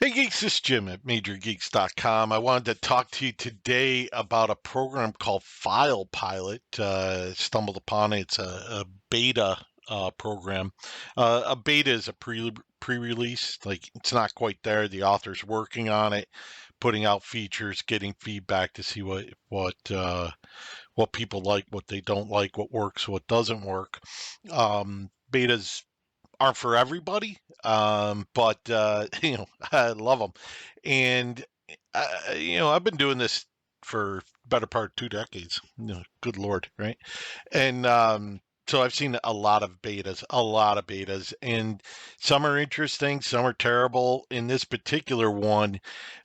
Hey Geeks, this is Jim at MajorGeeks.com. I wanted to talk to you today about a program called File Pilot. Stumbled upon it. It's a beta program. A beta is a pre-release. Like it's not quite there. The author's working on it, putting out features, getting feedback to see what people like, what they don't like, what works, what doesn't work. Betas aren't for everybody, but I love them, and I've been doing this for better part of 2 decades. Good lord, right? And so I've seen a lot of betas, and some are interesting, some are terrible. In this particular one,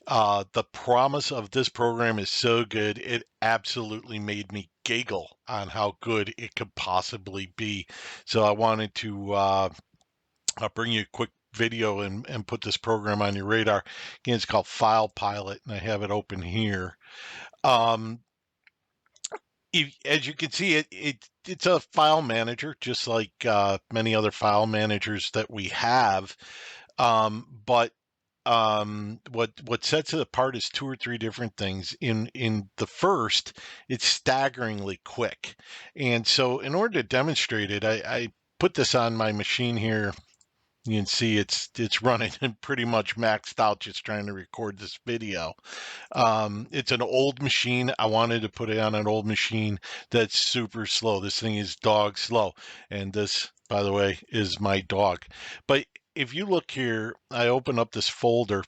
the promise of this program is so good, it absolutely made me giggle on how good it could possibly be. So I wanted to I'll bring you a quick video and put this program on your radar. Again, it's called File Pilot, and I have it open here. Um, as you can see, it's a file manager, just like many other file managers that we have. But what sets it apart is two or three different things. In the first, it's staggeringly quick, and so in order to demonstrate it, I put this on my machine here. You can see it's running and pretty much maxed out just trying to record this video. It's an old machine. I wanted to put it on an old machine that's super slow. This thing is dog slow. And this, by the way, is my dog. But if you look here, I open up this folder,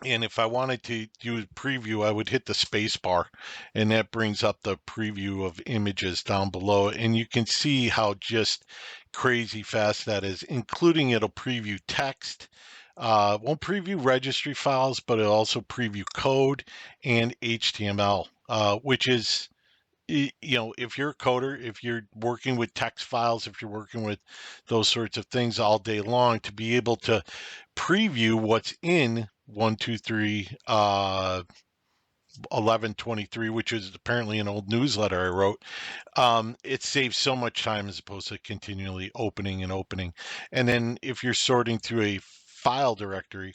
and if I wanted to do a preview, I would hit the space bar, and that brings up the preview of images down below. And you can see how just crazy fast that is, including it'll preview text. Won't preview registry files, but it'll also preview code and HTML, which is, if you're a coder, if you're working with text files, if you're working with those sorts of things all day long, to be able to preview what's in 123 1123, which is apparently an old newsletter I wrote. It saves so much time as opposed to continually opening and opening. And then if you're sorting through a file directory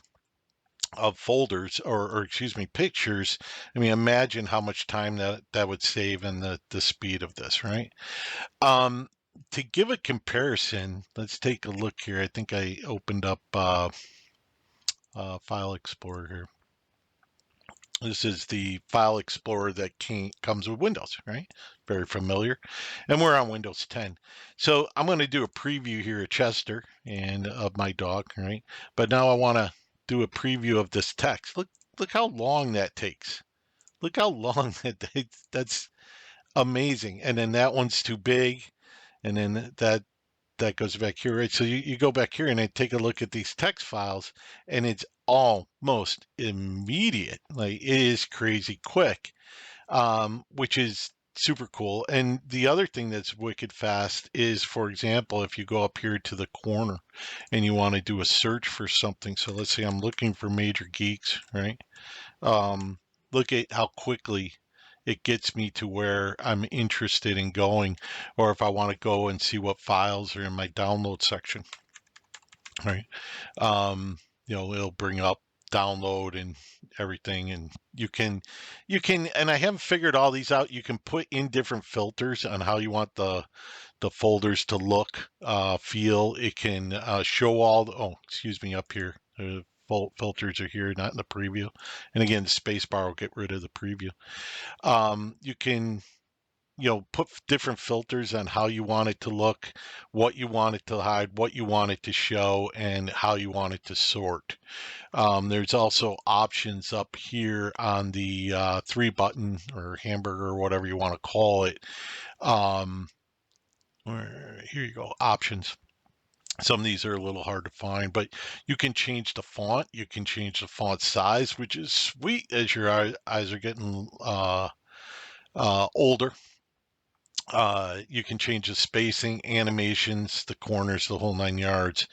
of folders, or excuse me, pictures, I mean, imagine how much time that would save, and the speed of this, right? um to give a comparison, let's take a look here. I think I opened up File Explorer here. This is the File Explorer that comes with Windows, right? Very familiar. And we're on Windows 10. So I'm going to do a preview here of Chester and of my dog, right? But now I want to do a preview of this text. Look how long that takes. Look how long that takes. That's amazing. And then that one's too big. And then that goes back here, right? So you go back here and I take a look at these text files, and it's almost immediate. Like, it is crazy quick, which is super cool. And the other thing that's wicked fast is, for example, if you go up here to the corner and you want to do a search for something. So let's say I'm looking for Major Geeks, right? Um, Look at how quickly it gets me to where I'm interested in going, or if I want to go and see what files are in my download section, right? Um, it'll bring up download and everything, and you can, and I haven't figured all these out. You can put in different filters on how you want the folders to look, feel. It can show all the, oh, excuse me, up here. Filters are here, not in the preview. And again, the space bar will get rid of the preview. You can, put different filters on how you want it to look, what you want it to hide, what you want it to show, and how you want it to sort. There's also options up here on the 3 button or hamburger or whatever you want to call it. Um, Here you go, options. Some of these are a little hard to find, but you can change the font. You can change the font size, which is sweet as your eyes are getting older. You can change the spacing, animations, the corners, the whole 9 yards.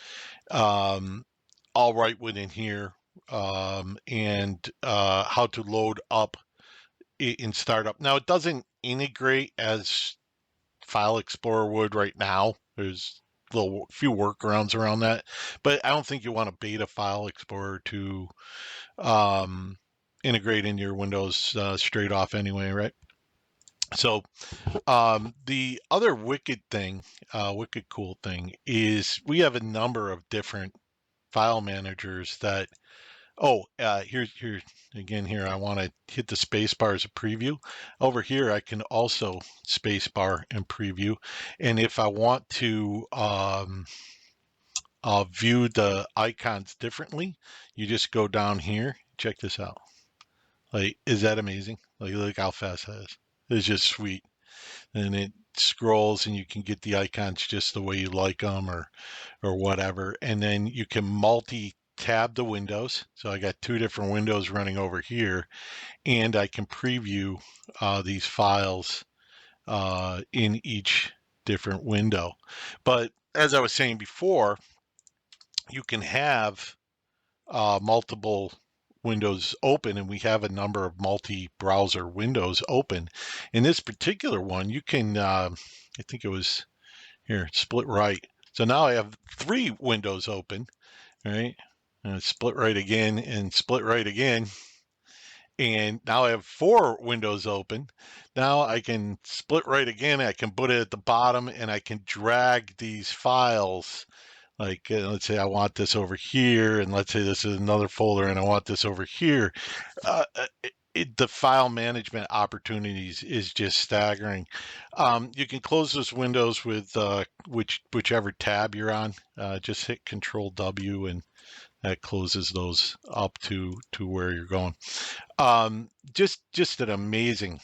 All right within here. And how to load up in startup. Now, it doesn't integrate as File Explorer would right now. There's little few workarounds around that, but I don't think you want a beta file explorer to integrate into your Windows straight off anyway, right? So the other wicked cool thing is we have a number of different file managers that. Oh, here again. Here, I want to hit the space bar as a preview. Over here, I can also space bar and preview. And if I want to view the icons differently, you just go down here. Check this out. Like, is that amazing? Like, look how fast that is. It's just sweet. And it scrolls, and you can get the icons just the way you like them, or whatever. And then you can multi-tab the windows. So I got two different windows running over here, and I can preview these files in each different window. But as I was saying before, you can have multiple windows open, and we have a number of multi-browser windows open. In this particular one, you can, I think it was here, split right. So now I have 3 windows open, right? And split right again and split right again. And now I have 4 windows open. Now I can split right again. I can put it at the bottom, and I can drag these files. Like, let's say I want this over here, and let's say this is another folder, and I want this over here. The file management opportunities is just staggering. You can close those windows with whichever tab you're on. Just hit Control W, and that closes those up to where you're going. Just an amazing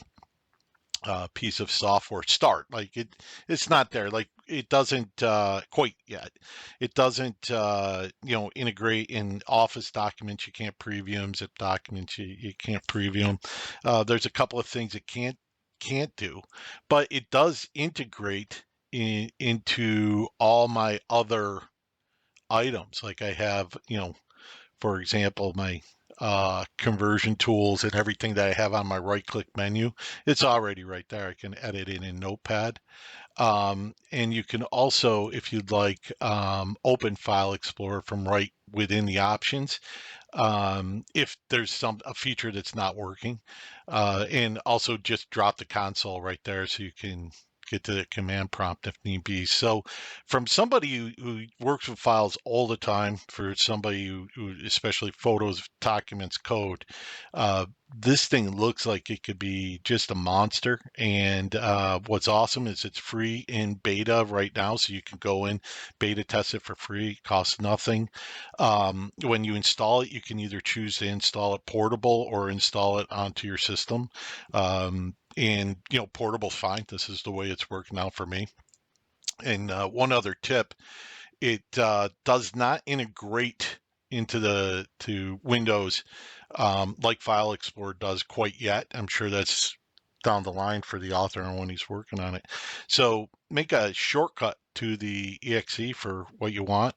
piece of software. Start, like, it's not there, like, it doesn't quite yet. It doesn't integrate in Office documents. You can't preview them. Zip documents, you can't preview them. There's a couple of things it can't do, but it does integrate into all my other items. Like, I have, for example, my conversion tools and everything that I have on my right-click menu. It's already right there. I can edit it in Notepad. And you can also, if you'd like, open File Explorer from right within the options, if there's a feature that's not working. And also just drop the console right there so you can get to the command prompt if need be. So from somebody who works with files all the time, for somebody who especially photos, documents, code, this thing looks like it could be just a monster. And what's awesome is it's free in beta right now, so you can go in, beta test it for free. It costs nothing. When you install it, you can either choose to install it portable or install it onto your system. And portable's fine. This is the way it's working out for me. And one other tip: it does not integrate to Windows like File Explorer does quite yet. I'm sure that's down the line for the author and when he's working on it. So make a shortcut to the exe for what you want,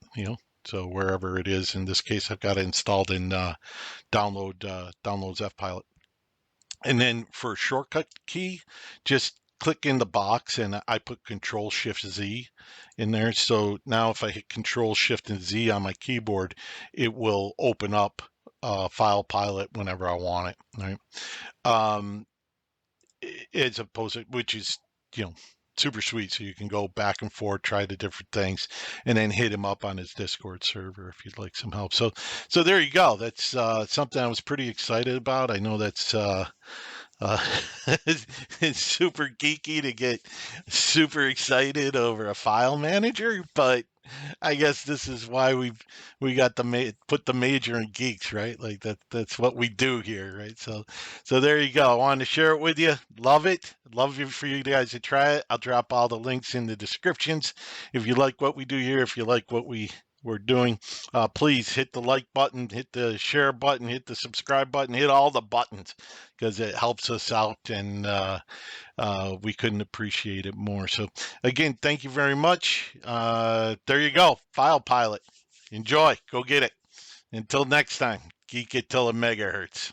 so wherever it is. In this case, I've got it installed in Downloads FPilot. And then for shortcut key, just click in the box, and I put Control Shift Z in there. So now if I hit Control Shift and Z on my keyboard, it will open up File Pilot whenever I want it, right? As opposed to, which is, super sweet. So you can go back and forth, try the different things, and then hit him up on his Discord server if you'd like some help. So there you go. That's something I was pretty excited about. I know that's it's super geeky to get super excited over a file manager, but I guess this is why we got put the major in Geeks, right? Like that's what we do here, right? So there you go. I wanted to share it with you. Love it. Love for you guys to try it. I'll drop all the links in the descriptions. If you like what we do here, if you like what we're doing, please hit the like button, hit the share button, hit the subscribe button, hit all the buttons, because it helps us out, and we couldn't appreciate it more. So again, thank you very much. There you go, File Pilot. Enjoy. Go get it. Until next time, geek it till a megahertz.